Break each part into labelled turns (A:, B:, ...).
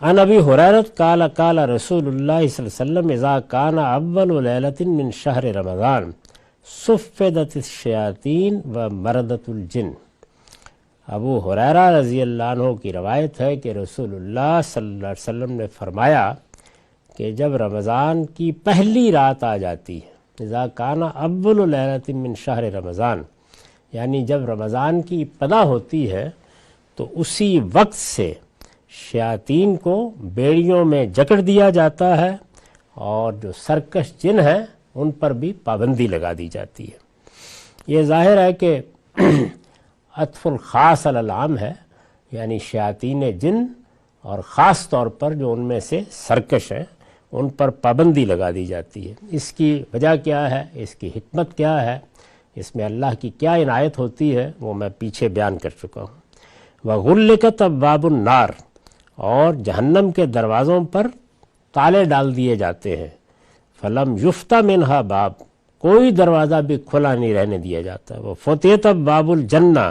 A: عن ابی ہریرہ قال قال رسول اللہ صلی اللہ علیہ وسلم اذا کان اول لیلۃ من شہر رمضان صفدت الشیاطین و مردت الجن۔ ابو ہریرہ رضی اللہ عنہ کی روایت ہے کہ رسول اللہ صلی اللہ علیہ وسلم نے فرمایا کہ جب رمضان کی پہلی رات آ جاتی ہے، اذا کان اول لیلۃ من شہر رمضان، یعنی جب رمضان کی ابتدا ہوتی ہے تو اسی وقت سے شیاطین کو بیڑیوں میں جکڑ دیا جاتا ہے اور جو سرکش جن ہیں ان پر بھی پابندی لگا دی جاتی ہے۔ یہ ظاہر ہے کہ عطف الخاص علی العام ہے، یعنی شیاطین جن اور خاص طور پر جو ان میں سے سرکش ہیں ان پر پابندی لگا دی جاتی ہے۔ اس کی وجہ کیا ہے، اس کی حکمت کیا ہے، اس میں اللہ کی کیا عنایت ہوتی ہے، وہ میں پیچھے بیان کر چکا ہوں۔ وغلقت ابواب النار، اور جہنم کے دروازوں پر تالے ڈال دیے جاتے ہیں۔ فلم یفتح منہا باب، کوئی دروازہ بھی کھلا نہیں رہنے دیا جاتا۔ وہ فتحت باب الجنہ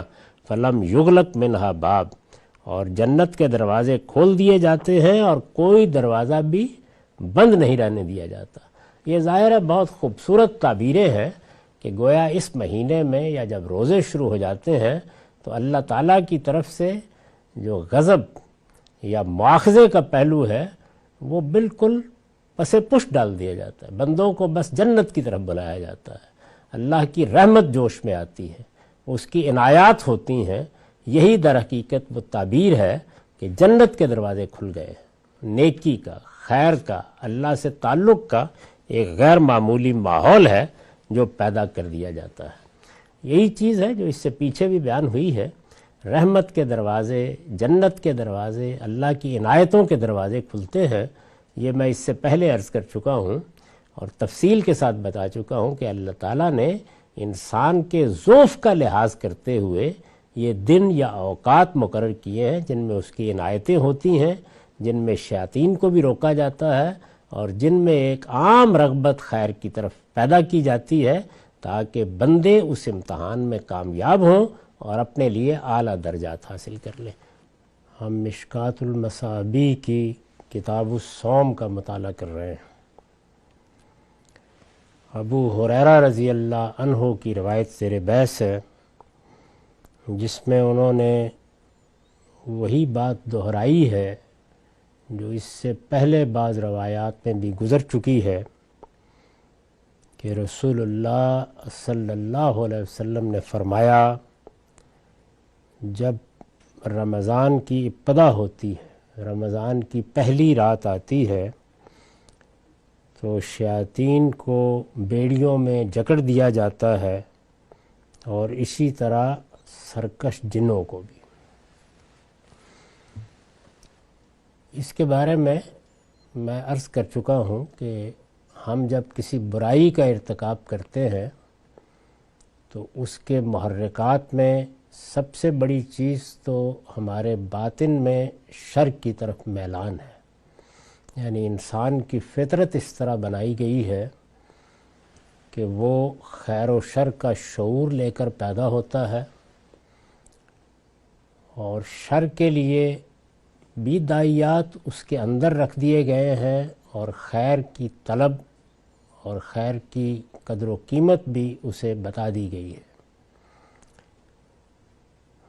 A: فلم یغلق منہا باب، اور جنت کے دروازے کھول دیے جاتے ہیں اور کوئی دروازہ بھی بند نہیں رہنے دیا جاتا۔ یہ ظاہر ہے بہت خوبصورت تعبیریں ہیں کہ گویا اس مہینے میں یا جب روزے شروع ہو جاتے ہیں تو اللہ تعالیٰ کی طرف سے جو غضب یا مواخذے کا پہلو ہے وہ بالکل پس پشت ڈال دیا جاتا ہے، بندوں کو بس جنت کی طرف بلایا جاتا ہے، اللہ کی رحمت جوش میں آتی ہے، اس کی عنایات ہوتی ہیں۔ یہی در حقیقت وہ تعبیر ہے کہ جنت کے دروازے کھل گئے ہیں، نیکی کا، خیر کا، اللہ سے تعلق کا ایک غیر معمولی ماحول ہے جو پیدا کر دیا جاتا ہے۔ یہی چیز ہے جو اس سے پیچھے بھی بیان ہوئی ہے، رحمت کے دروازے، جنت کے دروازے، اللہ کی عنایتوں کے دروازے کھلتے ہیں۔ یہ میں اس سے پہلے عرض کر چکا ہوں اور تفصیل کے ساتھ بتا چکا ہوں کہ اللہ تعالیٰ نے انسان کے ضعف کا لحاظ کرتے ہوئے یہ دن یا اوقات مقرر کیے ہیں جن میں اس کی عنایتیں ہوتی ہیں، جن میں شیاطین کو بھی روکا جاتا ہے اور جن میں ایک عام رغبت خیر کی طرف پیدا کی جاتی ہے تاکہ بندے اس امتحان میں کامیاب ہوں اور اپنے لیے اعلیٰ درجات حاصل کر لیں۔ ہم مشکات المصابیح کی کتاب الصوم کا مطالعہ کر رہے ہیں۔ ابو ہریرہ رضی اللہ عنہ کی روایت زیر بحث ہے جس میں انہوں نے وہی بات دہرائی ہے جو اس سے پہلے بعض روایات میں بھی گزر چکی ہے کہ رسول اللہ صلی اللہ علیہ وسلم نے فرمایا جب رمضان کی ابتدا ہوتی ہے، رمضان کی پہلی رات آتی ہے تو شیاطین کو بیڑیوں میں جکڑ دیا جاتا ہے اور اسی طرح سرکش جنوں کو بھی۔ اس کے بارے میں عرض کر چکا ہوں کہ ہم جب کسی برائی کا ارتکاب کرتے ہیں تو اس کے محرکات میں سب سے بڑی چیز تو ہمارے باطن میں شر کی طرف میلان ہے، یعنی انسان کی فطرت اس طرح بنائی گئی ہے کہ وہ خیر و شر کا شعور لے کر پیدا ہوتا ہے اور شر کے لیے بھی داعیات اس کے اندر رکھ دیے گئے ہیں اور خیر کی طلب اور خیر کی قدر و قیمت بھی اسے بتا دی گئی ہے۔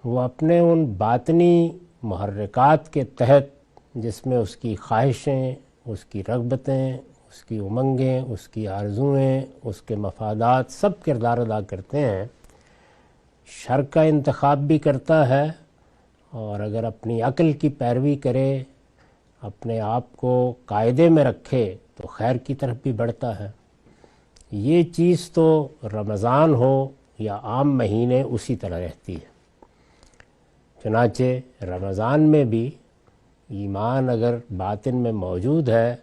A: وہ اپنے ان باطنی محرکات کے تحت جس میں اس کی خواہشیں، اس کی رغبتیں، اس کی امنگیں، اس کی آرزوئیں، اس کے مفادات سب کردار ادا کرتے ہیں۔ شر کا انتخاب بھی کرتا ہے اور اگر اپنی عقل کی پیروی کرے، اپنے آپ کو قاعدے میں رکھے تو خیر کی طرف بھی بڑھتا ہے۔ یہ چیز تو رمضان ہو یا عام مہینے اسی طرح رہتی ہے۔ چنانچہ رمضان میں بھی ایمان اگر باطن میں موجود ہے،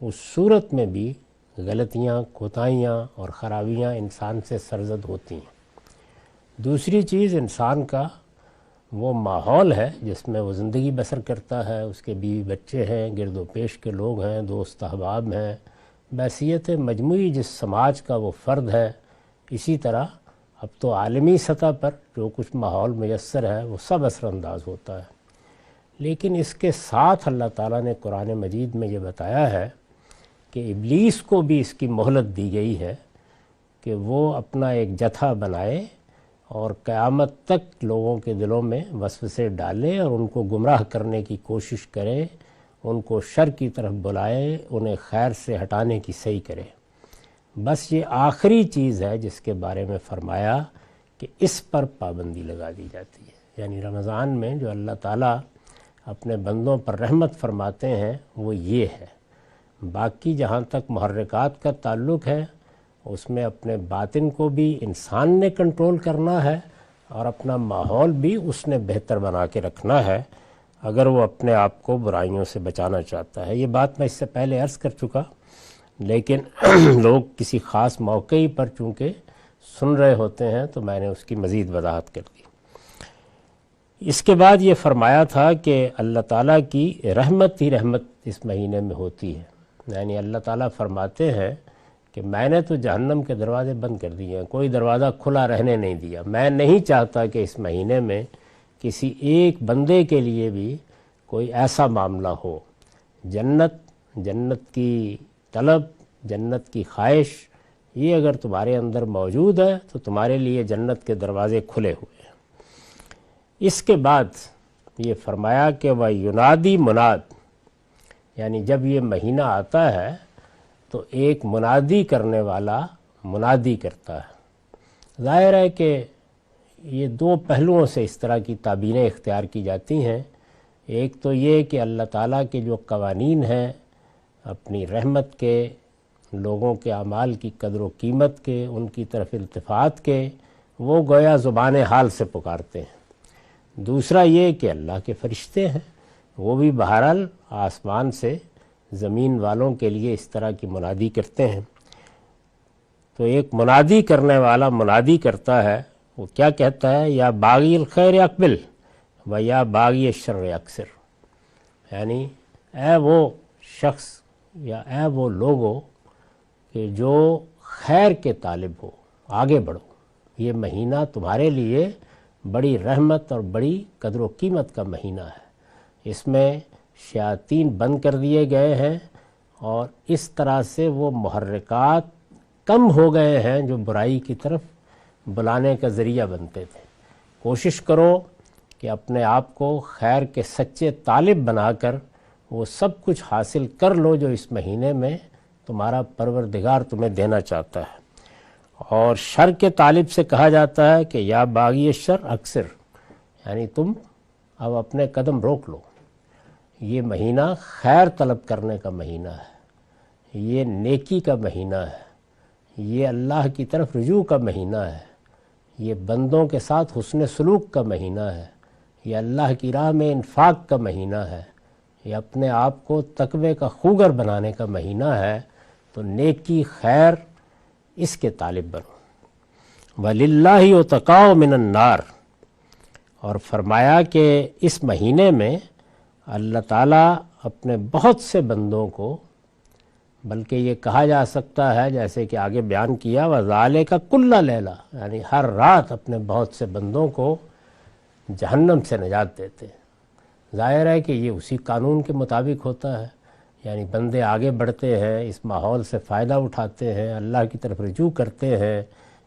A: اس صورت میں بھی غلطیاں، کوتاہیاں اور خرابیاں انسان سے سرزد ہوتی ہیں۔ دوسری چیز انسان کا وہ ماحول ہے جس میں وہ زندگی بسر کرتا ہے، اس کے بیوی بچے ہیں، گرد و پیش کے لوگ ہیں، دوست احباب ہیں، بحیثیت مجموعی جس سماج کا وہ فرد ہے۔ اسی طرح اب تو عالمی سطح پر جو کچھ ماحول میسر ہے وہ سب اثر انداز ہوتا ہے۔ لیکن اس کے ساتھ اللہ تعالیٰ نے قرآن مجید میں یہ بتایا ہے کہ ابلیس کو بھی اس کی مہلت دی گئی ہے کہ وہ اپنا ایک جتھا بنائے اور قیامت تک لوگوں کے دلوں میں وسوسے ڈالے اور ان کو گمراہ کرنے کی کوشش کرے، ان کو شر کی طرف بلائے، انہیں خیر سے ہٹانے کی صحیح کرے۔ بس یہ آخری چیز ہے جس کے بارے میں فرمایا کہ اس پر پابندی لگا دی جاتی ہے، یعنی رمضان میں جو اللہ تعالیٰ اپنے بندوں پر رحمت فرماتے ہیں وہ یہ ہے۔ باقی جہاں تک محرکات کا تعلق ہے اس میں اپنے باطن کو بھی انسان نے کنٹرول کرنا ہے اور اپنا ماحول بھی اس نے بہتر بنا کے رکھنا ہے اگر وہ اپنے آپ کو برائیوں سے بچانا چاہتا ہے۔ یہ بات میں اس سے پہلے عرض کر چکا، لیکن لوگ کسی خاص موقع ہی پر چونکہ سن رہے ہوتے ہیں تو میں نے اس کی مزید وضاحت کر دی۔ اس کے بعد یہ فرمایا تھا کہ اللہ تعالیٰ کی رحمت ہی رحمت اس مہینے میں ہوتی ہے، یعنی اللہ تعالیٰ فرماتے ہیں کہ میں نے تو جہنم کے دروازے بند کر دیے ہیں، کوئی دروازہ کھلا رہنے نہیں دیا۔ میں نہیں چاہتا کہ اس مہینے میں کسی ایک بندے کے لیے بھی کوئی ایسا معاملہ ہو۔ جنت کی طلب، جنت کی خواہش، یہ اگر تمہارے اندر موجود ہے تو تمہارے لیے جنت کے دروازے کھلے ہوئے ہیں۔ اس کے بعد یہ فرمایا کہ وہ ینادی مناد، یعنی جب یہ مہینہ آتا ہے تو ایک منادی کرنے والا منادی کرتا ہے۔ ظاہر ہے کہ یہ دو پہلوؤں سے اس طرح کی تعبیریں اختیار کی جاتی ہیں۔ ایک تو یہ کہ اللہ تعالیٰ کے جو قوانین ہیں اپنی رحمت کے، لوگوں کے اعمال کی قدر و قیمت کے، ان کی طرف التفات کے، وہ گویا زبان حال سے پکارتے ہیں۔ دوسرا یہ کہ اللہ کے فرشتے ہیں، وہ بھی بہرحال آسمان سے زمین والوں کے لیے اس طرح کی منادی کرتے ہیں۔ تو ایک منادی کرنے والا منادی کرتا ہے، وہ کیا کہتا ہے؟ یا باغی الخیر اقبل و یا باغی الشر اکثر، یعنی اے وہ شخص یا اے وہ لوگو کہ جو خیر کے طالب ہو، آگے بڑھو، یہ مہینہ تمہارے لیے بڑی رحمت اور بڑی قدر و قیمت کا مہینہ ہے۔ اس میں شیاطین بند کر دیے گئے ہیں اور اس طرح سے وہ محرکات کم ہو گئے ہیں جو برائی کی طرف بلانے کا ذریعہ بنتے تھے۔ کوشش کرو کہ اپنے آپ کو خیر کے سچے طالب بنا کر وہ سب کچھ حاصل کر لو جو اس مہینے میں تمہارا پروردگار تمہیں دینا چاہتا ہے۔ اور شر کے طالب سے کہا جاتا ہے کہ یا باغی شر اکثر، یعنی تم اب اپنے قدم روک لو۔ یہ مہینہ خیر طلب کرنے کا مہینہ ہے، یہ نیکی کا مہینہ ہے، یہ اللہ کی طرف رجوع کا مہینہ ہے، یہ بندوں کے ساتھ حسن سلوک کا مہینہ ہے، یہ اللہ کی راہ میں انفاق کا مہینہ ہے، یہ اپنے آپ کو تقوی کا خوگر بنانے کا مہینہ ہے۔ تو نیکی خیر اس کے طالب بنو۔ وَلِلَّهِ عُتَقَاءُ مِنَ النَّارِ، اور فرمایا کہ اس مہینے میں اللہ تعالیٰ اپنے بہت سے بندوں کو، بلکہ یہ کہا جا سکتا ہے جیسے کہ آگے بیان کیا وَذَالِكَ كُلَّ لَيْلَةٍ، یعنی ہر رات اپنے بہت سے بندوں کو جہنم سے نجات دیتے ہیں۔ ظاہر ہے کہ یہ اسی قانون کے مطابق ہوتا ہے، یعنی بندے آگے بڑھتے ہیں، اس ماحول سے فائدہ اٹھاتے ہیں، اللہ کی طرف رجوع کرتے ہیں۔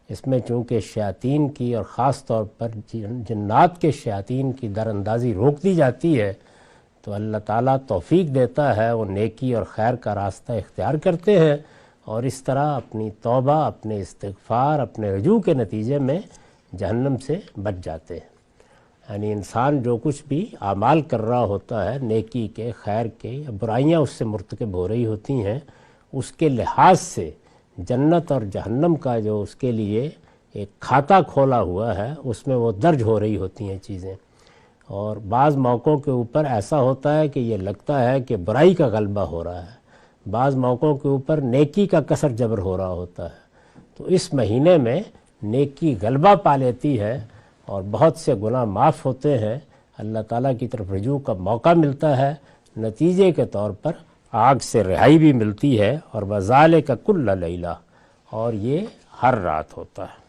A: اس میں چونکہ شیاطین کی اور خاص طور پر جنات کے شیاطین کی در اندازی روک دی جاتی ہے، تو اللہ تعالیٰ توفیق دیتا ہے، وہ نیکی اور خیر کا راستہ اختیار کرتے ہیں اور اس طرح اپنی توبہ، اپنے استغفار، اپنے رجوع کے نتیجے میں جہنم سے بچ جاتے ہیں۔ یعنی انسان جو کچھ بھی اعمال کر رہا ہوتا ہے، نیکی کے، خیر کے، یا برائیاں اس سے مرتکب ہو رہی ہوتی ہیں، اس کے لحاظ سے جنت اور جہنم کا جو اس کے لیے ایک کھاتہ کھولا ہوا ہے اس میں وہ درج ہو رہی ہوتی ہیں چیزیں۔ اور بعض موقعوں کے اوپر ایسا ہوتا ہے کہ یہ لگتا ہے کہ برائی کا غلبہ ہو رہا ہے، بعض موقعوں کے اوپر نیکی کا کسر جبر ہو رہا ہوتا ہے۔ تو اس مہینے میں نیکی غلبہ پا لیتی ہے اور بہت سے گناہ معاف ہوتے ہیں، اللہ تعالیٰ کی طرف رجوع کا موقع ملتا ہے، نتیجے کے طور پر آگ سے رہائی بھی ملتی ہے۔ اور وَذَالِكَ كُلَّ لَيْلَةٍ، اور یہ ہر رات ہوتا ہے۔